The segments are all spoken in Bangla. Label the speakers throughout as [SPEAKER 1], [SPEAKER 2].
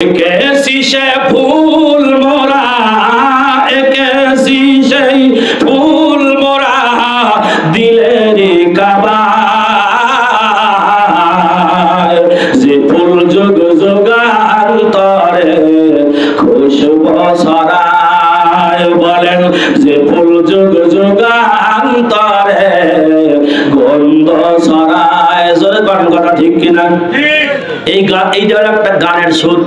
[SPEAKER 1] कैसी से फूल मोरा कैसी से फूल मोरा दिलेरी काबा যে ফুল যোগ যোগান্তরে খুশবু ছড়ায় বলেন যে ফুল যোগ যোগান্তরে গন্ধ ছড়ায় জোরে কোন কথা ঠিক কিনা এই গান এইটা একটা গানের সুর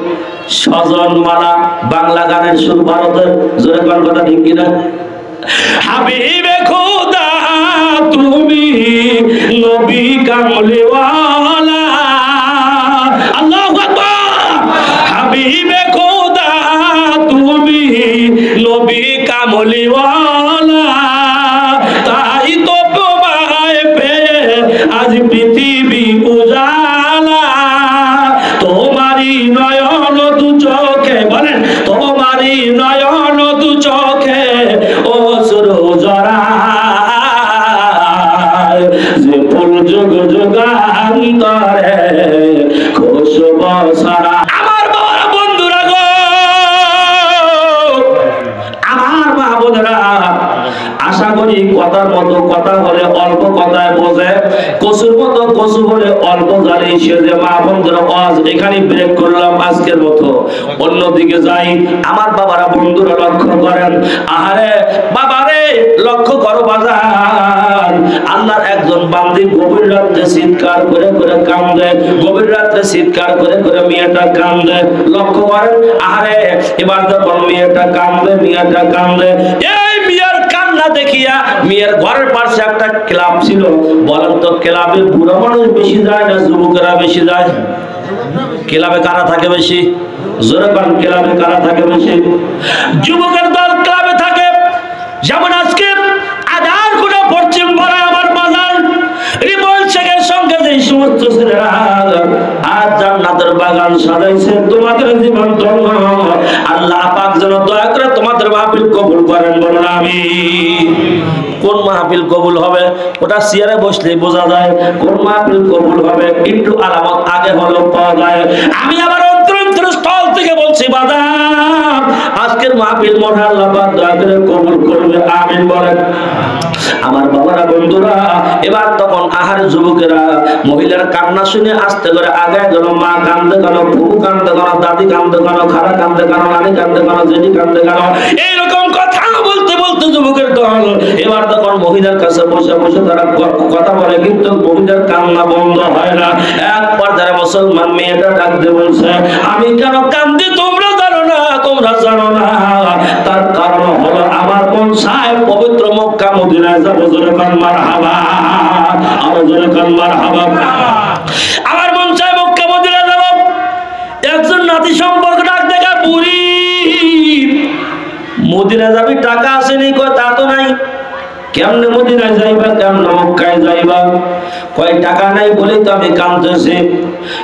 [SPEAKER 1] সজন মালা বাংলা গানের সুর ভারতের জোরে কোন কথা ঠিক কিনা হাবিবে খোদা তুমি নবী কামলিওয়ালা আল্লাহু আকবার হাবিবে খোদা তুমি নবী কামলিওয়ালা তাই তো তোমায় পেয়ে আজ পৃথিবী উজালা তোমারই নয়ন দু চোখে বলেন তোমারই নয়ন দু চোখে অশ্রু জড়ায় যে ফুল যুগ যুগান্তরে খুশবু ছড়ায় আমার বাবা বন্ধুরা গো আমার মা বোনেরা আশা করি কথার মতো কথা বলে অল্প কথায় বোঝে কচুর মতো কচু বলে অল্প জানি সে যে মা বন্ধুরা আজ এখানে ব্রেক করলাম আজকের মতো অন্যদিকে যাই আমার বাবারা বন্ধুরা লক্ষ্য করেন আহারে বাবারে লক্ষ্য করো বাজার আল্লাহর একজন বান্দি গভীর রাতে চিৎকার করে করে কান্দে গভীর রাতে চিৎকার করে করে মেয়েটা কান্দে লক্ষ্য করেন আহারে এবার যখন মেয়েটা কান্দে এই মেয়ের কান্না দেখিয়া মেয়ের ঘরের পাশে একটা ক্লাব ছিল বলেন তো ক্লাবে বুড়ো মানুষ বেশি যায় না যুবকেরা বেশি যায় ক্লাবে কারা থাকে বেশি জোরে কোন ক্লাবে কারা থাকে বেশি যুবকের দল ক্লাবে থাকে যেমন আজকে আধার কোন পশ্চিম পাড়া আমার বাজার রিপন শেখের সঙ্গে যে সমস্ত ছেলেরা আজ জান্নাতের বাগান সাজাইছে তোমাদের জীবন ধন্য আল্লাহ পাক যেন দয়া করে তোমাদের মাহফিল কবুল করেন বলেন আমিন কোন মাহফিল কবুল হবে ওটা চেয়ারে বসলেই বোঝা যায় কোন মাহফিল কবুল হবে একটু আলামত আগে হলো পাওয়া যায় আমি আবার অন্তরস্থল থেকে বলছি বাদাম আজকের মাহফিল মনে আল্লাহ পাক দয়া করে কবুল করবে আমিন বলেন আমার বাবারা বন্ধুরা এবার তখন আহার যুবকেরা মহিলার কান্না শুনে আস্তে করে আগে গেল মা কান্দে কেন ফুফু কান্দে কেন দাদি কান্দে কেন খালা কান্দে কেন নানি কান্দে কেন জেঠি কান্দে কেন এইরকম কথা বলতে বলতে যুবকের দল এবার তখন মহিলার কাছে বসে বসে তারা কথা বলে কিন্তু মহিলার কান্না বন্ধ হয় না এক পর্যায়ে মুসলমান মেয়েটা ডাক দিয়ে বলছে আমি কেন কান্দি তোমরা জানো না তার কারণ হলো আমার মন চায় পবিত্র মক্কা মদিনায় যাবো জোরে কোন মারহাবা আরো জোরে কোন মারহাবা আমার মন চায় মক্কা মদিনায় যাবো একজন নাতি সম্পর্ক ডাক দেখা বুড়ি মদিনায় যাবি টাকা আসেনি কয় তা তো নাই কেমনে মদিনায় যাইবা কেমনে মক্কায় যাইবা কয় টাকা নাই বলেই তো আমি কাঁদতেছি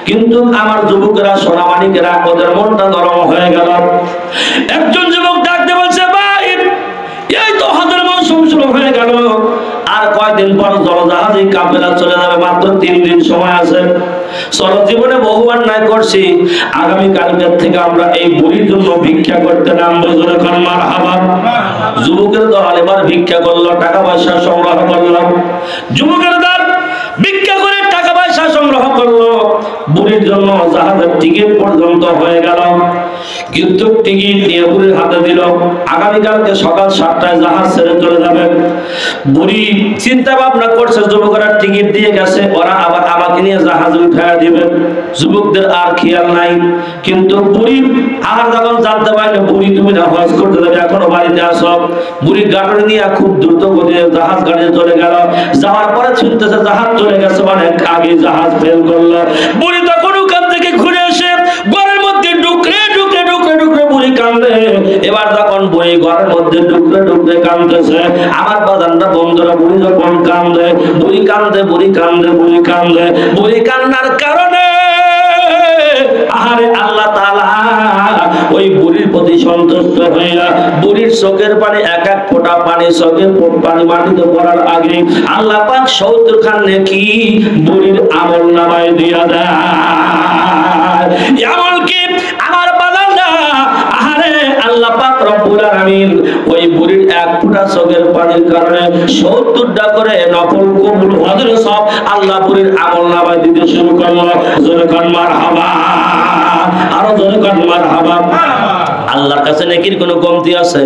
[SPEAKER 1] কিন্তু আমার যুবকেরা সোনামানিকেরা ওদের মনটা নরম হয়ে গেল একজন যুবক ডাকতে বলছে ভাই এই তো হাতের মৌসুম শুরু হয়ে গেল আর কয়দিন পর জলজাহাজে কাফেলা চলে যাবে মাত্র 3 দিন সময় আছে চলো জীবনে বহু অন্যায় করছি আগামী কালকের থেকে আমরা এই বুড়ির জন্য ভিক্ষা করতে নামবো জোরে কোন মারহাবা যুবকের দল এবার ভিক্ষা করলো টাকা পয়সা সংগ্রহ করলো যুবকের দল ভিক্ষা করে টাকা পয়সা সংগ্রহ করলো বুড়ির জন্য জাহাজের টিকিট পর্যন্ত হয়ে গেল কিন্তু টিকিট নিয়ে বুড়ির হাতে দিল আগামীকালকে সকাল 7টায় জাহাজ ছেড়ে চলে যাবে বুড়ি চিন্তা ভাবনা করছে যুবকেরা টিকিট দিয়ে গেছে ওরা আবার আমাকে নিয়ে জাহাজে উঠায় দিবে যুবকদের আর খেয়াল নাই কিন্তু বুড়ি আর যখন জানতে পারলো বুড়ি তুমি না হজ করতে যাবে এখনো বাড়িতে আসো বুড়ি গাড়ি নিয়ে খুব দ্রুত গতিতে জাহাজ গাড়িতে চলে গেল যাওয়ার পরে শুনতেছে জাহাজ চলে গেছে অনেক আগে জাহাজ ফেল করলো বুড়ি তখন ওখান থেকে ঘুরে এসে ঘরের মধ্যে ঢুকরে বুড়ি কান্দে এবার তখন বুড়ি ঘরের মধ্যে ঢুকরে কান্দতেছে আমার বাদানটা বন্ধুরা বুড়ি যখন কান্দে বুড়ি কান্নার কারণে আহারে আল্লাহ তাআলা ওই বুড়ির প্রতি সন্তুষ্ট হইয়া বুড়ির চোখের পানি এক এক ফোঁটা পানি চোখের পানি মাটিতে পড়ার আগে আল্লাহ পাক 70 খান নেকি বুড়ির আমল নামায় দিয়া দেয় এমনকি আমার আলামিন ওই বুড়ির এক ফোঁটা চোখের পানির কারণে 70টা করে নফল কবুল হজের সব আল্লাহ বুড়ির আমলনামায় দিতে শুরু করলো। জোরে কোন মারহাবা, আরো জোরে কোন মারহাবা। আল্লাহর কাছে নেকির কোনো কমতি আছে?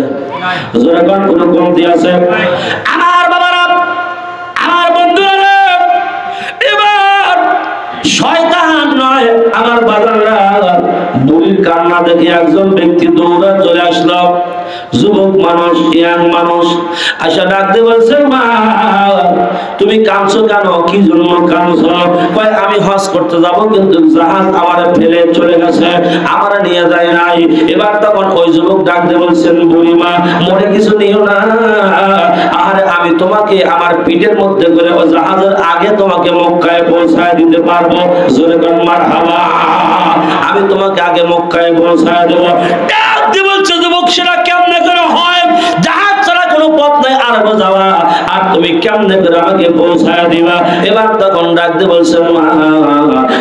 [SPEAKER 1] জোরে কোন কোনো কমতি আছে? আমার বাবারা, আমার বন্ধুরা, এবার শয়তান নয় আমার বাবারা, বুড়ির কান্না দেখে একজন ব্যক্তি দৌড়া চলে আসলো। যুবক মানুষ, ইয়াং মানুষ, আশা ডাকতে বলছে, মা তুমি কাঁদছো কেন? কি জন্য কাঁদছো? কয় আমি হজ করতে যাব, কিন্তু জাহাজ আমারে ফেলে চলে গেছে, আমারে নিয়ে যায় নাই। এবার তখন ওই যুবক ডাকতে বলছেন, বুড়িমা মনে কিছু নিও না, আরে আমি তোমাকে আমার পিঠের মধ্যে করে ওই জাহাজের আগে তোমাকে মক্কায় পৌঁছায় দিতে পারবো। জোরে কোন মারহাবা, আমি তোমাকে আগে মক্কায় পৌঁছায় দেবো। ডাকতে বলছে যুবক, সেটা কেমনে করে হয়? জাহাজ ছাড়া কোনো পথ নাই আরবে যাওয়া, আর তুমি কেমনে করে আমাকে পৌঁছায় দিবা? এবার তখন ডাকতে বলছে, মা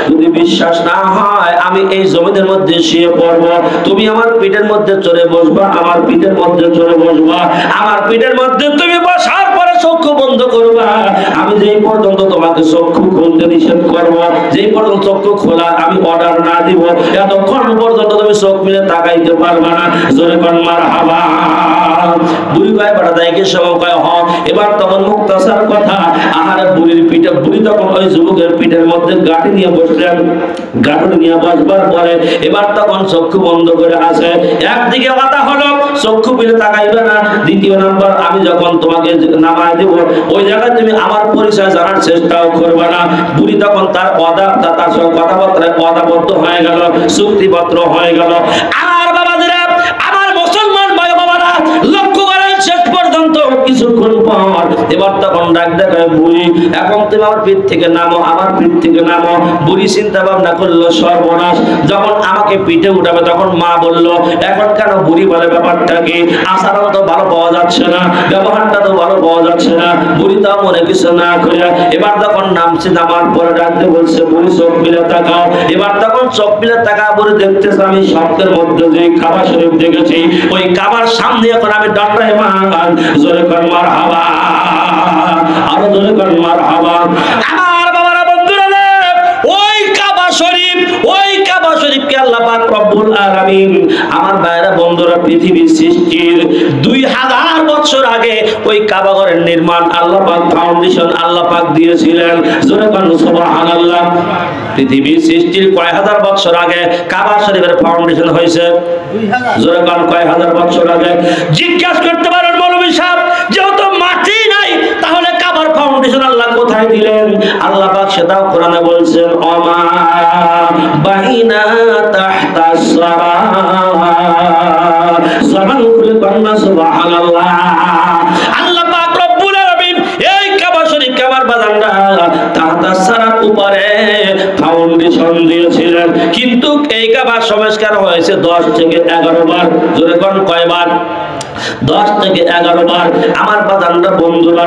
[SPEAKER 1] যদি বিশ্বাস না হয় আমি এই জমিনের মধ্যে শুয়ে পড়বো, তুমি আমার পিঠের মধ্যে চড়ে বসবা, আমার পিঠের মধ্যে চড়ে বসবা, আমার পিঠের মধ্যে তুমি বসার পরে চক্ষু বন্ধ করবা। আমি যেই পর্যন্ত তোমাকে চক্ষু খুলতে নিষেধ করবো, যেই পর্যন্ত চক্ষু খোলা আমি অর্ডার না দিব, এতক্ষণ পর্যন্ত তুমি চোখ মিলে তাকাইতে পারবা না। জোরে কোন মারহাবা। বুড়ি কয় বাড়া দেয় কি সব কয় হ। এবার তখন মুক্তাসার কথা, আহারে বুড়ির পিঠে, বুড়ি তখন ওই যুবকের পিঠের মধ্যে গাঁটি নিয়ে বসলেন। গাঁটি নিয়ে বসবার পরে এবার তখন চক্ষু বন্ধ করে আছে। একদিকে কথা হলো চক্ষু মিলে তাকাইবে না, দ্বিতীয় নম্বর আমি যখন তোমাকে নামায় দেব ওই জায়গায় তুমি আমার পরিচয় জানার চেষ্টাও করবে না। বুড়ি তখন তার তার সঙ্গে কথাবার্তায় পদাবদ্ধ হয়ে গেল, চুক্তিপত্র হয়ে গেল। আমার বাবাজিরা, আমার মুসলমান ভাই বাবারা, লক্ষ্য করেন শেষ পর্যন্ত কিছুক্ষণ পর এবার তখন ডাক দেখায়, বুড়ি এখন তুমি আমার পিঠ থেকে নামো, আমার পিঠ থেকে নামো। বুড়ি চিন্তা ভাবনা করলো, সর্বনাশ, যখন আমাকে পিঠে উঠাবে তখন মা বলল, এখন কেন? বুড়ি বলে ব্যাপারটা কি? আচরণ তো ভালো পাওয়া যাচ্ছে না, ব্যবহারটা তো ভালো পাওয়া যাচ্ছে না। বুড়ি তাও মনে কিছু না করে এবার তখন নামছে, নামার পরে ডাকতে বলছে, বুড়ি চোখ মিলে তাকাও। এবার তখন চোখ মিলে তাকা, বুড়ি দেখতেছে আমি স্বপ্নের মধ্যে যে কাবা শরীফ দেখেছি, ওই কাবার সামনে এখন আমি দণ্ডায়মান। জোরে কোন মারহাবা, আরো জোরে কোন মারহাবা। আমার বাবারা, বন্ধুরা, ওই কাবা শরীফ, ওই কাবা শরীফকে আল্লাহ পাক রব্বুল আলামিন, আমার ভাইরা বন্ধুরা, পৃথিবীর সৃষ্টির 2000 বছর আগে ওই কাবা ঘরের নির্মাণ আল্লাহ পাক ফাউন্ডেশন আল্লাহ পাক দিয়েছিলেন। জোরে কোন সুবহানাল্লাহ। পৃথিবীর সৃষ্টির কয় হাজার বছর আগে কাবা শরীফের ফাউন্ডেশন হয়েছে? 2000। জোরে কোন কয় হাজার বছর আগে? জিজ্ঞাসা করতে পারেন মৌলভী সাহেব, যেহেতু মাটি নাই তাহলে কাবার ফাউন্ডেশন আল্লাহ কোথায় দিলেন? আল্লাহ পাক সেটাও কোরআনে বলছেন, ওমা বাইনা তাহতাস সারা। জবান খুলে কন্যা সুবহানাল্লাহ। আল্লাহ পাক রব্বুল আলামিন এই কাবা শরীফ, কাবার বাগানটা তাহতাস সারার উপরে ফাউন্ডেশন দিয়েছিলেন। কিন্তু এই কাবা সংস্কার হয়েছে 10 থেকে 11 বার। জোরে কোন কয়বার? 10 থেকে 11 বার। আমার বাজানরা বন্ধুরা,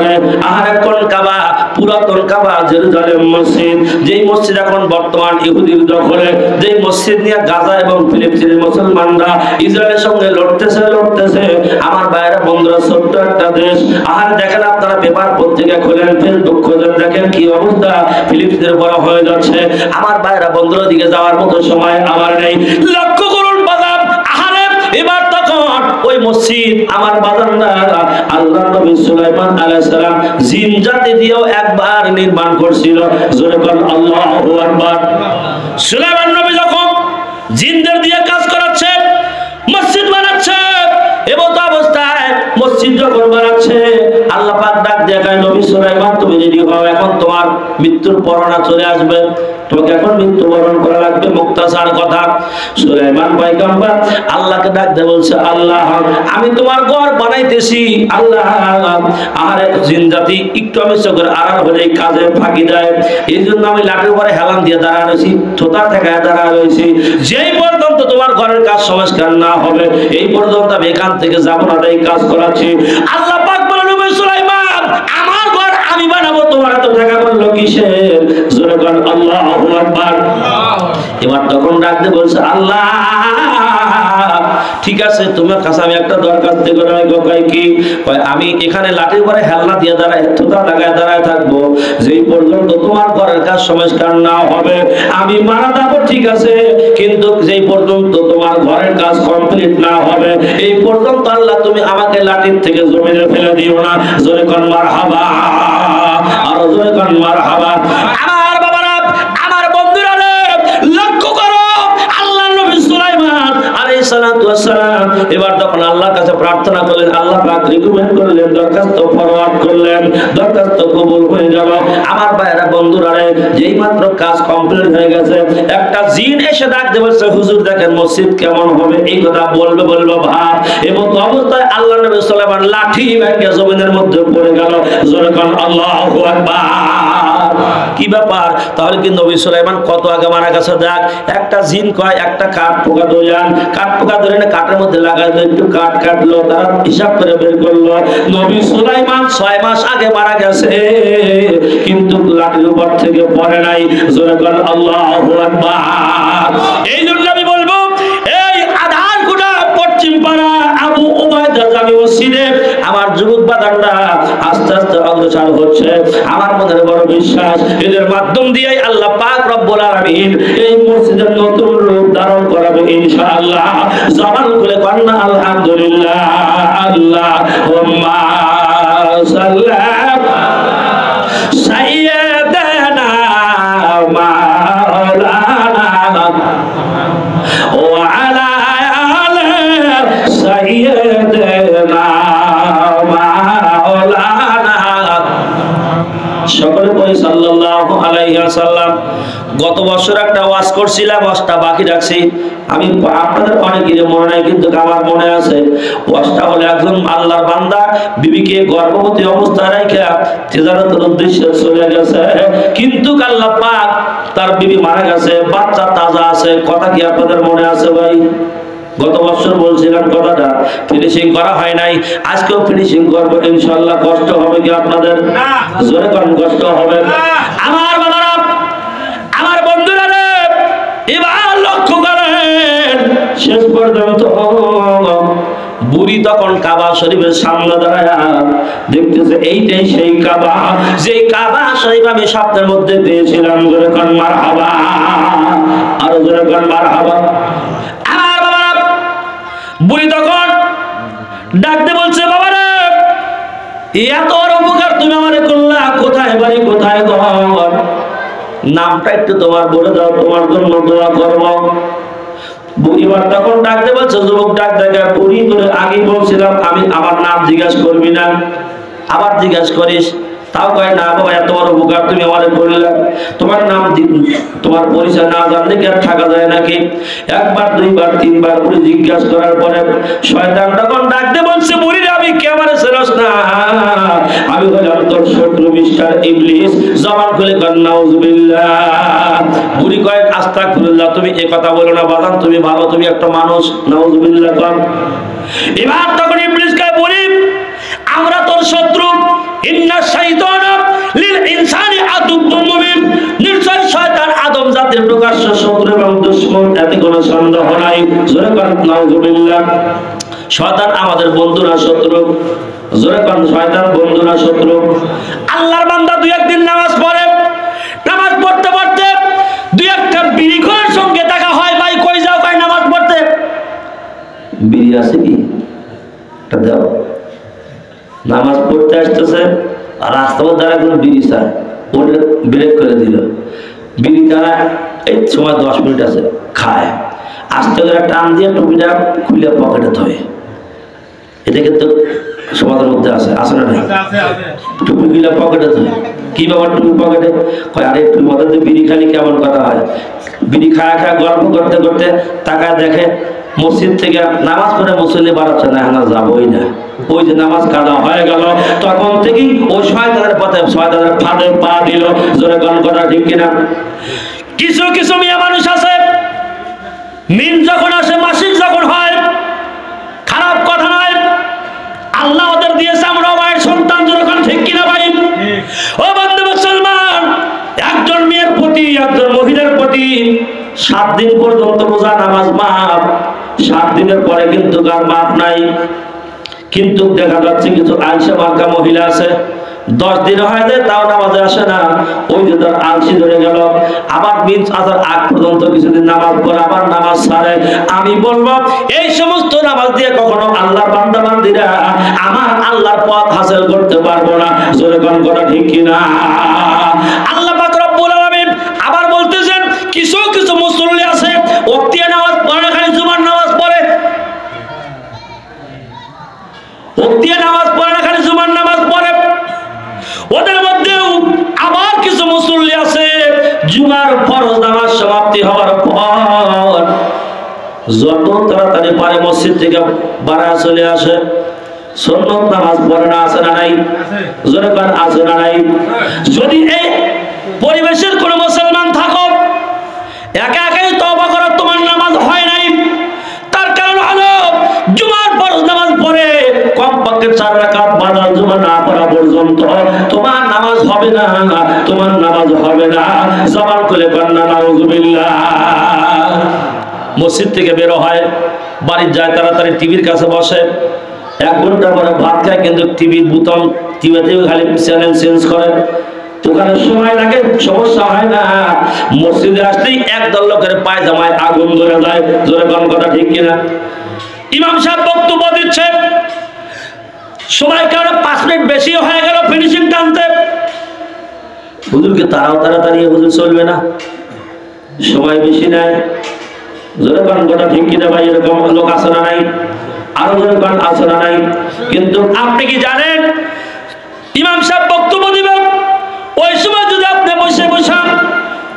[SPEAKER 1] আর এখন কাবা, পুরাতন কাবা জেরুজালেম মসজিদ, যেই মসজিদ এখন বর্তমান ইহুদির দখলে, যেই মসজিদ নিয়ে গাজা এবং ফিলিস্তিনের মুসলমানরা ইসরায়েলের সঙ্গে লড়তেছে। আমার ভাইয়েরা বন্ধুরা, ছোট্ট একটা দেশ। আর দেখেন আপনারা পেপার পত্রিকা খোলেন, ফেসবুক খোলেন, দেখেন কি অবস্থা, ফিলিস্তিনের বড় হয়ে যাচ্ছে। আমার ভাইয়েরা বন্ধুরা, দিকে যাওয়ার মতো সময় আমার নেই। লক্ষ্য করুন বাজার, আহারে এবার তখন ওই মসজিদ আমার বাজানরা আল্লাহর নবী সুলাইমান আলাইহিস সালাম জিন জাতি দিয়েও একবার নির্মাণ করছিল। জোরে বল আল্লাহু আকবার। সুলাইমান নবী যখন জিনদের দিয়ে কাজ করাচ্ছে, মসজিদ বানাচ্ছে, এবং তো অবস্থায় মসজিদ যখন বানাচ্ছে আল্লাহ পাক ডাক দেখায়, নবী সুলাইমান তুমি রেডি হও, এখন তোমার মৃত্যুর পরোয়া চলে আসবে, তোমাকে এখন মৃত্যুবরণ করা লাগবে। মুক্তাসার কথা। সুলাইমান পয়গম্বর আল্লাহকে ডাক দিয়ে বলছে, আল্লাহ আমি তোমার ঘর বানাইতেছি। আল্লাহ আরে জিন জাতি একটু আমি চোখের আড়াল হলে কাজে ফাঁকি দেয়, এই জন্য আমি লাঠির উপরে হেলান দিয়ে দাঁড়া রয়েছি, থোতা থেকে দাঁড়া রয়েছি। যেই পর্যন্ত তোমার ঘরের কাজ সংস্কার না হবে এই পর্যন্ত আমি এখান থেকে যাবো না, তাই কাজ করাচ্ছি। আল্লাহ পাক বলেন, নবী সুলাইমান আমার ঘর আমি বানাবো, তোমার এত টাকা বললো কিসের? জোরে বল আল্লাহু আকবার। এবার তখন ডাকতে বলছে, আল্লাহ ঠিক আছে তোমার কাছে আমি একটা দরখাস্ত কই কি কয় আমি এখানে লাঠির উপরে হেলনা দিয়ে দাঁড়ায় থুতা লাগায় দাঁড়ায় থাকবো যেই পর্যন্ত তোমার ঘরের কাজ সংস্কার না হবে আমি মারা যাবো ঠিক আছে কিন্তু যেই পর্যন্ত তোমার ঘরের কাজ কমপ্লিট না হবে এই পর্যন্ত আল্লাহ তুমি আমাকে লাঠির থেকে জমিনে ফেলে দিও না জোরে কোন মারহাবা আর জোরে কোন মারহাবা আমার বাবারা আমার বন্ধুরা লক্ষ্য করো আল্লাহর নবী সুলাইমান আলাইহিস সালাতু ওয়াস সালাম এবার যখন আল্লাহর কাছে প্রার্থনা করলেন আল্লাহ পাক রিকমেন্ড করলেন দরখাস্ত ফরওয়ার্ড করলেন দরখাস্ত কবুল হয়ে গেল আমার ভাইরা বন্ধুরা যেই মাত্র কাজ কমপ্লিট হয়ে গেছে একটা জিন এসে ডাক দিয়ে বলছে হুজুর দেখেন মসজিদ কেমন হবে এই কথা বলবে ভাব এবং অবস্থায় আল্লাহর নবী সুলাইমান লাঠি ভেঙে জমিনের মধ্যে পড়ে গেল জোরে কোন আল্লাহু আকবার কি ব্যাপার তাহলে কি নবী সুলাইমান কত আগে মারা গেছে দেখ একটা জিন কয় একটা কাঠ পোকা ধরলেন কাঠ পোকা ধরে না কাঠের মধ্যে লাগালো একটু কাঠ কাটলো তারা হিসাব করে বের করলো নবী সুলাইমান 6 মাস আগে মারা গেছে কিন্তু লাঠির উপর থেকে পড়ে নাই জোরে কোন আল্লাহু আকবার এই জন্য আমি বলবো এই আধার গুড়া পশ্চিম পাড়া আবু উবাইদা জামি মসজিদে আমার যুবক বাদানরা আস্তে আস্তে অগ্রসর হচ্ছে আমার মনের বড় বিশ্বাস এদের মাধ্যম দিয়েই আল্লাহ পাক রব্বুল আলামিন এই মসজিদের নতুন রূপ ধারণ করাবে ইনশাআল্লাহ জবান খুলে কন্না আলহামদুলিল্লাহ আল্লাহুম্মা সাল্লাল্লাহু সাইয়্যিদানা মাওলানা ওয়া আলা আলি সাইয়্যিদানা মাওলানা সকলে বলি সাল্লাল্লাহু আলাইহি ওয়াসাল্লাম গত বছর একটা ওয়াজ করছিলাম ওয়াজটা বাকি রাখছি আমি আপনাদের অনেকের মনে নাই কিন্তু আমার মনে আছে ওয়াজটা হলো একজন আল্লাহর বান্দা বিবিকে গর্ভবতী অবস্থায় রেখে তিজারতের উদ্দেশ্যে চলে গেছে কিন্তু আল্লাহ পাক তার বিবি মারা গেছে বাচ্চা তাজা আছে কথা কি আপনাদের মনে আছে ভাই গত বছর বলছিলাম কথাটা ফিনিশিং করা হয় নাই আজকেও ফিনিশিং করব ইনশাআল্লাহ কষ্ট হবে কি আপনাদের না জোরে কোন কষ্ট হবে আমার বাবারা আমার বন্ধুরা রে এবার লক্ষ্য করেন শেষ পর্যন্ত বুড়ি তখন কাবা শরীফের সামনে দাঁড়ায় দেখতেছে এইটাই সেই কাবা যেই কাবা শরীফ আমি স্বপ্নের মধ্যে পেয়েছিলাম জোরে কোন মারহাবা আর জোরে কোন মারহাবা আমার বাবারা বুড়ি তখন ডাকতে বলছে বাবা রে এত বড় উপকার তুমি আমারে করলা কোথায় বাড়ি কোথায় ঘর নামটা একটু তোমার বলে দাও তোমার জন্য দোয়া করব বুড়িবার তখন ডাকতে বলছে যুবক ডাক দেখা বুড়ি করে আগেই বলছিলাম আমি আমার নাম জিজ্ঞাসা করবি না আবার জিজ্ঞাসা করিস তাও কয় না বাবা এত বড় উপকার তুমি আমারে করলে তোমার নাম তোমার পরিচয় না জানলে কি আর থাকা যায় নাকি একবার দুইবার তিনবার করে জিজ্ঞাসা করার পরে শয়তান তখন ডাকতে বলছে বুড়িরে আমি কেমনে ছেড়স না আমি হলাম তোর শত্রু মিস্টার ইবলিস জবান খুলে কর নাউজুবিল্লাহ বুড়ি কয় আস্তাগফিরুল্লাহ তুমি এই কথা বলো না বাজান তুমি ভালো তুমি একটা মানুষ নাউজুবিল্লাহ কর এবার তখন ইবলিস কয় বুড়ি আমরা তোর শত্রু ইন্না শাইতানা লিল ইনসানি আদুউম মুবিন নিশ্চয় শয়তান আদম জাতির প্রকাশ্য শত্রু এবং দুশমন এতে কোনো সন্দেহ নাই জোরে কোন নাউজুবিল্লাহ শয়তান আমাদের বন্ধু না শত্রু জোরে কোন শয়তান বন্ধু না শত্রু আল্লাহর বান্দা দুই একদিন নামাজ পড়ে নামাজ পড়তে পড়তে দুই একটা বিড়ি খোরের সঙ্গে দেখা হয় ভাই কই যাও ভাই নামাজ পড়তে বিড়ি আছে কি এটা দাও নামাজ পড়তে আসতেছে আর রাস্তার দ্বারা কোনো বিড়ি চায় ওটা ব্রেক করে দিল বিড়ি তারা এই সময় 10 মিনিট আছে খায় আস্তে করে টান দিয়ে টুপিটা খুলে পকেটে ধরে এটা কিন্তু সমাজের মধ্যে আছে আছে না নাই টুপি খুলে পকেটে ধরে কি ব্যাপার টুপি পকেটে কয় আরে টুপি পকেটে বিড়ি খালি কেমন কথা হয় বিড়ি খায় খায় গল্প করতে করতে তাকায় দেখে মসজিদ থেকে নামাজ পড়ে মুসল্লি বাড়াচ্ছে না না যাবোই না ওই যে নামাজ কাদা হয়ে গেল তখন থেকেই ওই শয়তানের পথে শয়তানের ফাঁদে পা দিল জোরে কোন কথা ঠিক কিনা কিছু কিছু মেয়ে মানুষ আছে মিন যখন আসে মাসিক যখন হয় খারাপ কথা নয় আল্লাহ ওদের দিয়েছে আমরা মায়ের সন্তান যখন ঠিক কিনা ভাই ও বন্ধু মুসলমান একজন মেয়ের প্রতি একজন মহিলার প্রতি 7 দিন পর্যন্ত রোজা নামাজ মাপ 7 দিনের পরে কিন্তু আর মাপ নাই। কিন্তু দেখা যাচ্ছে কিছু আলসে মার্কা মহিলা আছে, 10 দিন হয়ে যায় তাও নামাজে আসে না। ওই যে তার আলসি ধরে গেল, আবার বিচ আসার আগ পর্যন্ত কিছুদিন নামাজ পড়ে আবার নামাজ ছাড়ে। আমি বলবো এই সমস্ত নামাজ দিয়ে কখনো আল্লাহর বান্দা বান্দিরা আমার আল্লাহর পথ হাসিল করতে পারবো না। জোরে কোন কথা ঠিক কিনা? আল্লাহ পাক রব্বুল আলামিন আবার বলতেছেন কিছু কিছু মুসল্লি আছে ওক্তিয়া নামাজ পড়ে না, খালি জুমার নামাজ পড়ে। ওক্তিয়া নামাজ পড়ে না, খালি জুমার নামাজ পড়ে। ওদের মধ্যেও আবার কিছু মুসল্লি আছে জুমার ফরজ নামাজ সমাপ্তি হওয়ার পর যত তাড়াতাড়ি পারে মসজিদ থেকে বাড়া চলে আসে, সুন্নত নামাজ পড়ে না। আছে না নাই? জোরে বলেন আছে না নাই? যদি এই পরিবেশের কোন মুসলমান থাকো, একা একাই তওবা করো, তোমার নামাজ হয় নাই, তার কারণ হলো জুমার ফরজ নামাজ পড়ে কমপক্ষে 4 রাকাত বাদাল জুমা না পড়া পর্যন্ত তোমার নামাজ হবে না, তোমার নামাজ হবে না। জবান খুলে কন্না নাউজুবিল্লাহ। মসজিদ থেকে বের হয়, বাড়ি যায়, তাড়াতাড়ি টিভির কাছে বসে, 1 ঘন্টা পরে ভাত খায়, কিন্তু টিভির বুতাম টিভিতেও খালি চ্যানেল চেঞ্জ করে। দোকানে সময় লাগে, সমস্যা হয় না। মসজিদে আসলেই একদল লোকের পায়জামায় আগুন ধরে যায়। জোরে কোন কথা ঠিক কিনা? ইমাম সাহেব বক্তব্য দিচ্ছে, সময় কারণে 5 মিনিট বেশি হয়ে গেল ফিনিশিং টানতে। হুজুরকে তাড়াতাড়ি হুজুর চলবে না, সময় বেশি নাই। জোরে কোন কথা ঠিক কিনা ভাই? এরকম লোক আছে না নাই? আরো জোরে কোন আছে না নাই? কিন্তু আপনি কি জানেন ইমাম সাহেব বক্তব্য দিবেন, ওই সময় যদি আপনি বসে বসান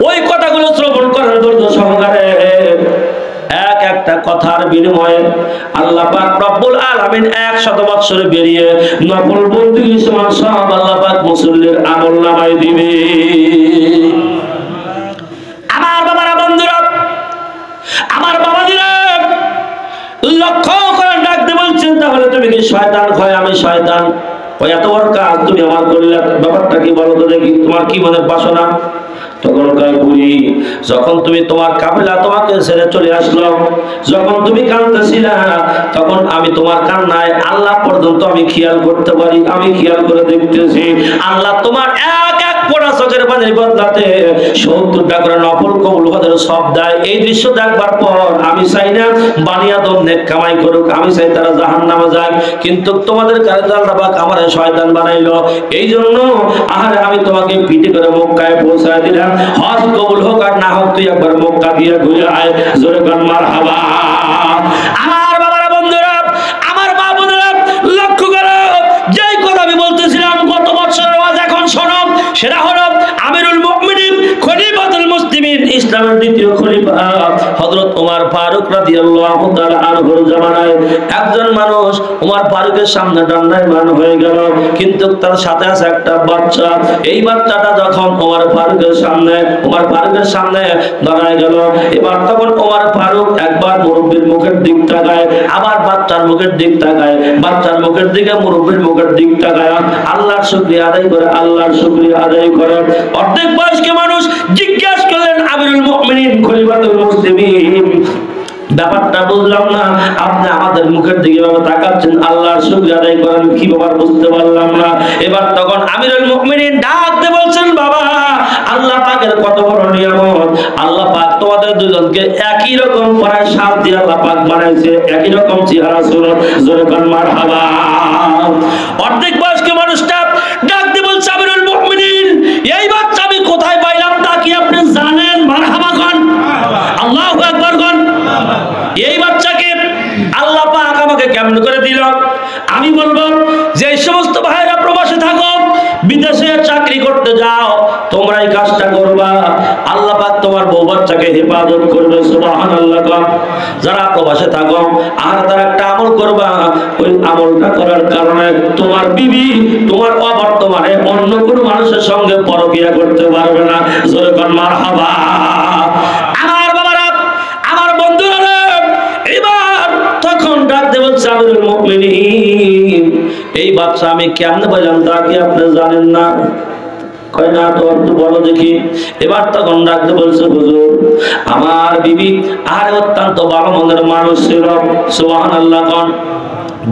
[SPEAKER 1] ওই কথাগুলো শ্রবণ করেন ধৈর্য সহকারে, এক একটা কথার বিনিময়ে আল্লাহ পাক রব্বুল আলামিন 100 বছরে বেরিয়ে নফল বন্দেগী সমান সব আল্লাহ পাক মুসল্লির আমলনামায় দিবে। আমার বাবারা, বন্ধুরা, আমার বাবাজিরা, লক্ষ্য করে ডাকতে বলছেন, তাহলে তুমি কি শয়তান? হয় আমি শয়তান? ওই এত বড় কাজ তুমি আমার করলে, ব্যাপারটা কি বলো তো দেখি, তোমার কি মনের বাসনা? তখন কয় বুড়ি, যখন তুমি তোমার কাফেলা তোমাকে ছেড়ে চলে আসলো, যখন তুমি কাঁদতেছিলা, তখন আমি তোমার কান্নায় আল্লাহ পর্যন্ত আমি খেয়াল করতে পারি, আমি খেয়াল করে দেখতেছি আল্লাহ তোমার এক এক পোড়া চোখের পানির বদলাতে 70টা করে নফল কবুল হদের সব দেয়। এই দৃশ্য দেখবার পর আমি চাই না বানিয়াদম নেক কামাই করুক, আমি চাই তারা জাহান্নামে যাক, কিন্তু তোমাদের কাছে আল্লাহ পাক আমারে শয়তান বানাইলো, এই জন্য আহারে আমি তোমাকে পিঠে করে মক্কায় পৌঁছায় দিলাম। হজ কবুল হোক আর না হোক, তুই একবার মক্কা দিয়ে ঘুরে আয়। জোরে বল মারহাবা। আমার বাবারা, বন্ধুরা, আমার মা বোনেরা, লক্ষ্য করো, যেই কথা আমি বলতেছিলাম গত বছরের ওয়াজ এখন শোনো, সেটা হলো আমিরুল মুমিনিন খলিফাতুল মুসলিমিন, ইসলামের দ্বিতীয় খলিফা হযরত ওমর ফারুক রাদিয়াল্লাহু তাআলা আনহুর জামানায় একজন মানুষ ওমর ফারুকের সামনে দণ্ডায়মান হয়ে গেল, কিন্তু তার সাথে আছে একটা বাচ্চা। এই বাচ্চাটা যখন ওমর ফারুকের সামনে দাঁড়ায় গেল, এবার তখন ওমর ফারুক একবার মুরব্বির মুখের দিক তাকায়, আবার বাচ্চার মুখের দিক তাকায়, বাচ্চার মুখের দিকে মুরব্বির মুখের দিক তাকায়, আল্লাহর শুকরিয়া আদায় করে, আল্লাহর শুকরিয়া আদায় করে। অর্ধেক বয়স্ক মানুষ জিজ্ঞাসা করলেন আমিরুল মুমিনিন খলিফাতুল মুসলিমিন, ব্যাপারটা বুঝলাম না, আপনি আমাদের মুখের দিকে ভাবে তাকাচ্ছেন, আল্লাহর শুকরিয়া আদায় করেন কি ব্যাপার বুঝতে পারলাম না। এবার তখন আমিরুল মুমিনিন ডাকতে বলছেন, বাবা, আল্লাহ পাকের কত বড় নিয়ামত, আল্লাহ পাক তোমাদের দুজনকে একই রকম পরায় সাপ দিয়ে আল্লাহ পাক বানাইছে, একই রকম চেহারা সুরত। জোরে বল মারহাবা। অর্ধেক বয়স্ক মানুষটা ডাকতে বলছে, আমিরুল মুমিনিন, এই বাচ্চা আমি কোথায় পাইলাম তা কি আপনি জানেন? মারহাবা কোন, আল্লাহু আকবার কোন। এই বাচ্চাকে আল্লাহ পাক আমাকে কেমন করে দিল? আমি বলবো যে এই সমস্ত ভাইরা প্রবাসে থাকো, বিদেশে চাকরি করতে যাও, তোমরা এই কাজটা করবা, আল্লাহ পাক তোমার বউ বাচ্চাকে হেফাজত করবে। সুবহানাল্লাহ। যারা প্রবাসে থাকো আর তারা একটা আমল করবা, ওই আমলটা করার কারণে তোমার বিবি তোমার অবর্তমানে অন্য কোনো মানুষের সঙ্গে পরকিয়া করতে পারবে না। জোরে বল মারহাবা। আমার বাবারা, আমার বন্ধুরা, এবার তখন ডাকতে বলছে আমিরুল মুমিনিন, এই বাচ্চা আমি কেমনে বললাম তা কি আপনি জানেন না? কয় না তো একটু বলো দেখি। এবার তখন ডাকতে বলছে হুজুর আমার বিবি আর অত্যন্ত ভালো মনের মানুষ ছিল। সুবহানাল্লাহ। কোন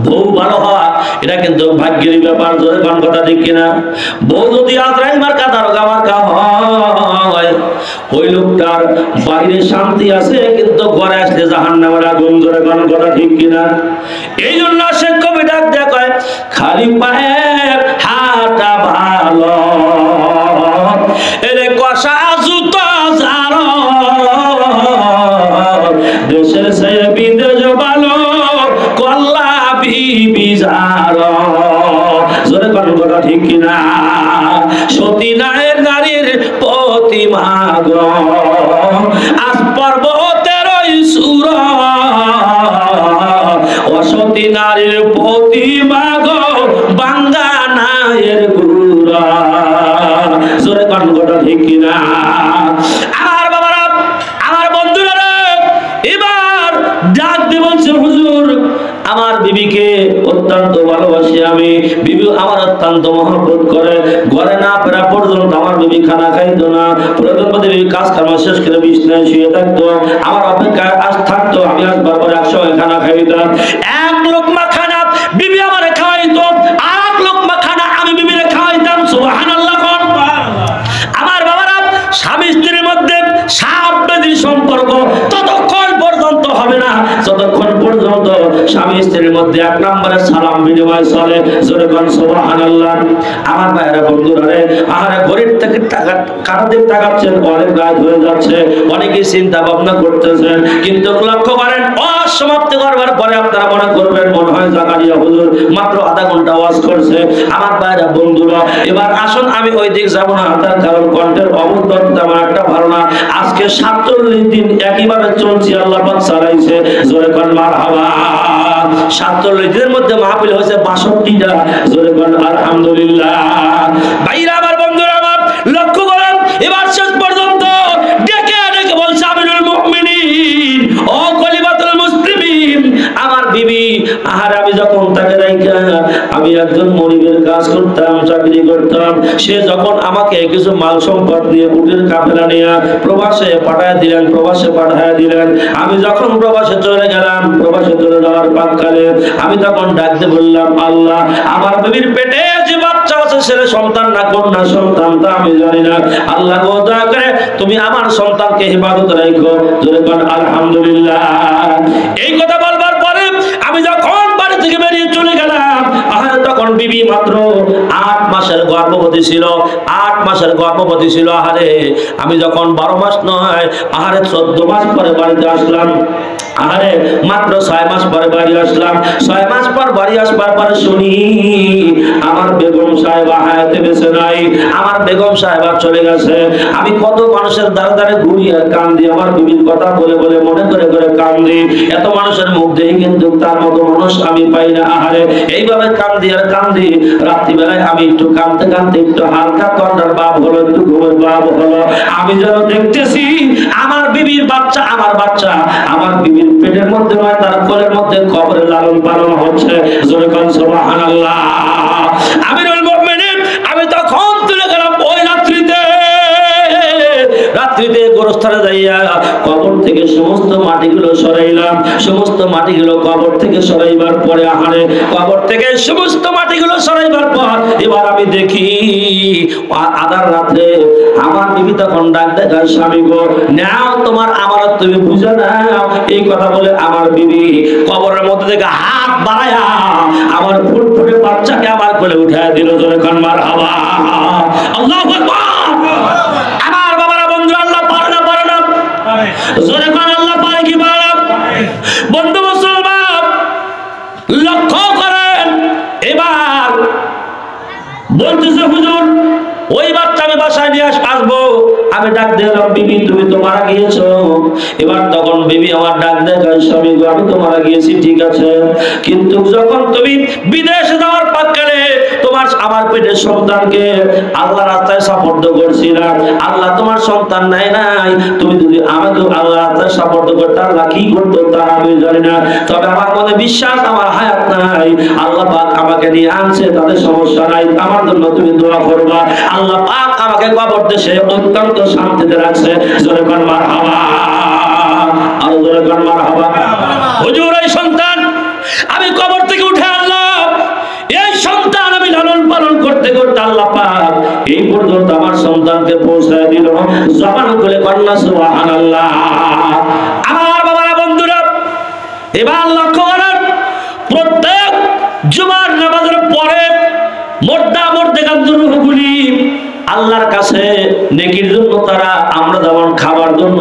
[SPEAKER 1] বউ ভালো হওয়া এটা কিন্তু ভাগ্যের ব্যাপার। জোরে কোন কথা ঠিক কিনা? বউ যদি আজরাইল মার্কা দারোগা মার্কা হয়, ওই লোকটার বাইরে শান্তি আছে কিন্তু ঘরে আসলে জাহান্নামের আগুন। জোরে কোন কথা ঠিক কিনা? এই জন্য সে কবি ডাক দেয়া কয় খালি পায়ে হাঁটা ভালো এরে কষা জুতো জানো দেশের সে বিদেশ ভালো কল্লা বিবি জানো। জোরে কোন কথা ঠিক কিনা? সতী নায়ের নারীর প্রতিমা গো আজ পর্বতের সুর অসতী নারীর প্রতিমা গো বাঙ্গা নায়ের গুড়া। জোরে কোন কথা ঠিক কিনা? আমার বাবারা আমার বন্ধুরা এবার ডাক দিয়ে বলছে হুজুর আমার বিবিকে অত্যন্ত ভালোবাসি আমি, বিবি আমার অত্যন্ত মহব্বত করে। ঘরে না ফেরা পর্যন্ত আমার বিবি খানা খাইতো না। প্রয়োজন মধ্যে বিবি কাজ কর্ম শেষ করে বিছানায় শুয়ে থাকতো, আমার অপেক্ষায় আজ থাকতো। আমি আসবার পরে একসঙ্গে খানা খাইতাম। এক লোকমা খানা বিবি আমার খাওয়াইতো, আর এক লোকমা খানা আমি বিবিরে খাওয়াইতাম। সুবহানাল্লাহ। আমার বাবারা স্বামী স্ত্রীর মধ্যে সাবধানীর সম্পর্ক ততক্ষণ পর্যন্ত হবে না যতক্ষণ পর্যন্ত স্বামী স্ত্রীর মধ্যে এক নম্বরে সালাম বিনিময় চলে। জোরে কোন সুবহানাল্লাহ। আমার ভাইরা বন্ধুরা রে আহারে ঘড়ির থেকে টাকা কাটা দিক তাকাচ্ছেন, অনেক রাত হয়ে যাচ্ছে, অনেকেই চিন্তা ভাবনা করতেছেন, কিন্তু লক্ষ্য করেন অসমাপ্তি করবার পরে আপনারা মনে করবেন মনে হয় জাকারিয়া হুজুর মাত্র আধা ঘন্টা ওয়াজ করছে। আমার ভাইরা বন্ধুরা এবার আসুন আমি ওই দিক যাবো না, তার কারণ কণ্ঠের অবদান তেমন একটা ভালো না। আজকে 47 দিন একইভাবে চলছি, আল্লাহ পাক চালাইছে। জোরে কোন মারহাবা। 47 দিনের মধ্যে মাহফিল হয়েছে 62টা। জোরে কোন আলহামদুলিল্লাহ। ভাইরা আমার বন্ধুরা আমার লক্ষ্য করেন এবার শেষ পর্যন্ত ডেকে ডেকে বলছে আমিরুল মুমিনিন ও খলিফাতুল মুসলিমিন আমার বিবি আর আমি যখন তাকে রাইখা আমি একজন মনিবের কাজ করতাম, চাকরি করতাম, সে যখন আমাকে কিছু মাল সম্পদ দিয়ে উটের কাফেলা নিয়ে প্রবাসে পাঠায় দিলেন, প্রবাসে পাঠায় দিলেন। আমি যখন প্রবাসে চলে গেলাম, প্রবাসে চলে যাওয়ার পাককালে আমি তখন ডাকতে বললাম আল্লাহ আমার বিবির পেটে যে বাচ্চা আছে ছেলে সন্তান না কন্যা সন্তান তা আমি জানি না, আল্লাহ গো দয়া করে তুমি আমার সন্তানকে হেফাজত রাখো। জোরে কোন আলহামদুলিল্লাহ। এই কথা বলবার পরে আমি যখন বাড়ি থেকে বেরিয়ে চলে গেলাম আহারে তখন বিবি মাত্র 8 মাসের গর্ভবতী ছিল। 8 মাসের গর্ভবতী ছিল। আহারে আমি যখন 12 মাস নয় আহারে 14 মাস পরে বাড়িতে আসলাম। আহারে মাত্র 6 মাস পরে বাড়ি আসলাম। 6 মাস পর বাড়ি আসবার পরে শুনি আমার বেগম সাহেবা হায়াতে বেঁচে নাই, আমার বেগম সাহেবা চলে গেছে। আমি কত মানুষের দ্বারে দ্বারে ঘুরি আর কান্দি, আমার বিবির কথা বলে বলে মনে করে করে কান্দি। এত মানুষের মুখ দেখি কিন্তু তার মতো মানুষ আমি পাই না। আহারে এইভাবে কান্দি আর কান্দি রাত্রিবেলায় আমি একটু কাঁদতে কাঁদতে একটু হালকা কন্ডার ভাব হলো, একটু ঘুমের ভাব হলো। আমি যেন দেখতেছি আমার বিবির বাচ্চা, আমার বাচ্চা আমার বিবির পেটের মধ্যে নয় তার কোলের মধ্যে কবরে লালন পালন হচ্ছে। জোরে কোন সুবহানাল্লাহ। আমিরুল মুমিনিন আমি তখন তুলে গেলাম ওই রাত্রিতে গোরস্থানে যাইয়া কবর থেকে সমস্ত মাটিগুলো সরাইলাম। সমস্ত মাটিগুলো কবর থেকে সরাইবার পরে আহারে কবর থেকে সমস্ত মাটিগুলো সরাইবার পর এবার আমি দেখি আধার রাত্রে আমার বিবি তখন ডাক দেখার স্বামী গো নাও তোমার আমানত তুমি বুঝে নাও। এই কথা বলে আমার বিবি কবরের মধ্যে থেকে হাত বাড়ায়া আমার ফুটফুটে বাচ্চাকে আমার কোলে উঠায় দিল। জোরে কোন মারহাবা। আল্লাহু আকবার। আমার বাবারা বন্ধুরা আল্লাহ পারে না পারে না? জোরে কোন আল্লাহ পারে কি পারে না? বন্ধু মুসলমান লক্ষ্য করেন এবার বলতেছে হুজুর ওই বাচ্চা আমি বাসায় নিয়ে আসবো। আমি ডাক দিলাম বিবি তুমি তো মারা গিয়েছো। এবার তখন বিবি আমার ডাক দেখায় স্বামী গো আমি তো মারা গিয়েছি ঠিক আছে, কিন্তু যখন তুমি বিদেশে যাওয়ার পাককালে তোমার আমার আমার পেটের সন্তানকে আল্লাহ রাস্তায় সাপোর্ট করছিলাম, আল্লাহ তোমার সন্তান নাই নাই, তুমি যদি আমাকে আল্লাহ রাস্তায় সাপোর্ট করতে আল্লাহ কি করতো তা আমি জানি না, তবে আমার মনে বিশ্বাস আমার হায়াত নাই, আল্লাহ পাক আমাকে নিয়ে আনছে, তাদের সমস্যা নাই, আমার জন্য তুমি দোয়া করবা, আল্লাহ পাক আমাকে কবর দেশে অত্যন্ত শান্তিতে রাখছে। জোরে কোন মারহাবা, আর জোরে কোন মারহাবা। হুজুর এই সন্তান আমি কবর থেকে উঠে আনলাম, এই সন্তান আমি লালন পালন করতে করতে আল্লাহ পাক এই পর্যন্ত আমার সন্তানকে পৌঁছায় দিল। জবান খুলে কন্যা সুবহানাল্লাহ। আমার বাবারা বন্ধুরা, এবার লক্ষ্য করেন, প্রত্যেক জুমার নামাজের পরে রূহগুলি আল্লাহর কাছে নেকির জন্য তারা, আমরা যেমন খাবার জন্য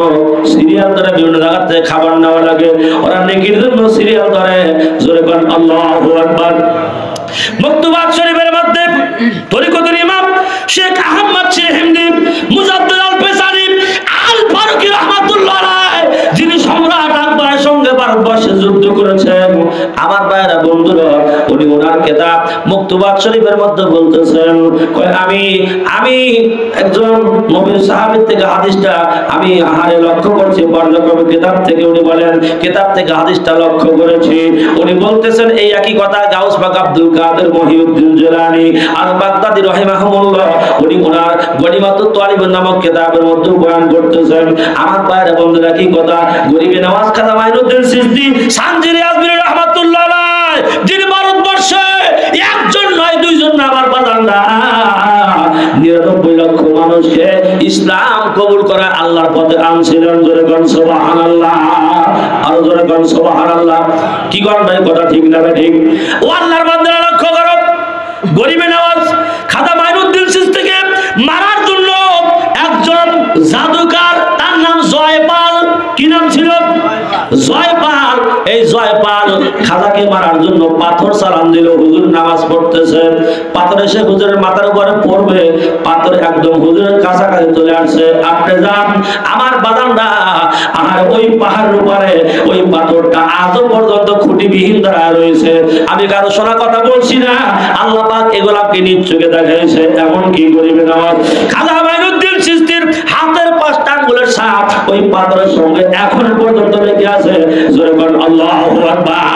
[SPEAKER 1] সিরিয়াল ধরে বিভিন্ন জায়গা থেকে খাবার নেওয়া লাগে, ওরা নেকির জন্য সিরিয়াল ধরে। জোরে বলেন আল্লাহু আকবার। মকতুবাত শরীফের মধ্যে তরিকতের ইমাম শেখ আহমদ সিরহিন্দি মুজাদ্দিদ আল পেসানি আল ফারুকি রাহমাতুল্লাহ আলাইহি, যিনি সম্রাট আকবরের সঙ্গে ভারতবর্ষে যুদ্ধ করেছেন, আমার ভাইরা বন্ধুরা, উনি ওনার কিতাব মকতুবাত শরীফের মধ্যে বলতেছেন, আমি একজন নবীর সাহাবী থেকে হাদিসটা আমি আহারে লক্ষ্য করছি, পর্যায়ক্রমে কিতাব থেকে উনি বলেন, কিতাব থেকে হাদিসটা লক্ষ্য করেছি, উনি বলতেছেন এই একই কথা গাউস পাক আব্দুল কাদের মহিউদ্দিন জিলানী আল বাগদাদি রাহিমাহুল্লাহ উনি ওনার গনিমাতুত তালিবুন নামক কিতাবের মধ্যে বয়ান করতেছেন। আমার ভাইরা বন্ধুরা, কি কথা, গরিবে নওয়াজ খাজা মাইনুদ্দিন সিজদি সানজিরি আজমিরি রাহমাতুল্লাহ আলাইহি, যিনি ভারতবর্ষে একজন নয় দুইজন না, আমার বাদানরা ৯৯ লক্ষ মানুষকে ইসলাম কবুল করে আল্লাহর পথে আনছিলেন। জোরে কোন সুবহানাল্লাহ, আর জোরে কোন সুবহানাল্লাহ। কি কোন ভাই, কথা ঠিক না ঠিক? ও আল্লাহর বান্দারা লক্ষ্য করো, গরিবে নওয়াজ খাজা মাইনুদ্দিন সিজদিকে মারার জন্য একজন জাদুকর, তার নাম জয়পাল। কি নাম ছিল? জয়পাল। এই জয়পাল খাজাকে মারার জন্য পাথর চালান দিল। হুজুর নামাজ পড়তেছেন, পাথর এসে হুজুরের মাথার উপরে পড়বে, পাথর একদম হুজুরের কাছাকাছি চলে আসছে। আপনি যান, আমার বাদানরা, আর ওই পাহাড়ের উপরে ওই পাথরটা আজও পর্যন্ত খুঁটিবিহীন দাঁড়ায় রয়েছে। আমি কারো শোনা কথা বলছি না, আল্লাহ পাক এগুলাকে নিজ চোখে দেখাইছে। এমন কি গরিবে নওয়াজ খাজা মাইনুদ্দিন সিজদির হাতের ৫টা আঙ্গুলের ছাপ ওই পাথরের সঙ্গে এখন পর্যন্ত লেগে আছে। জোরে বলেন আল্লাহু আকবার।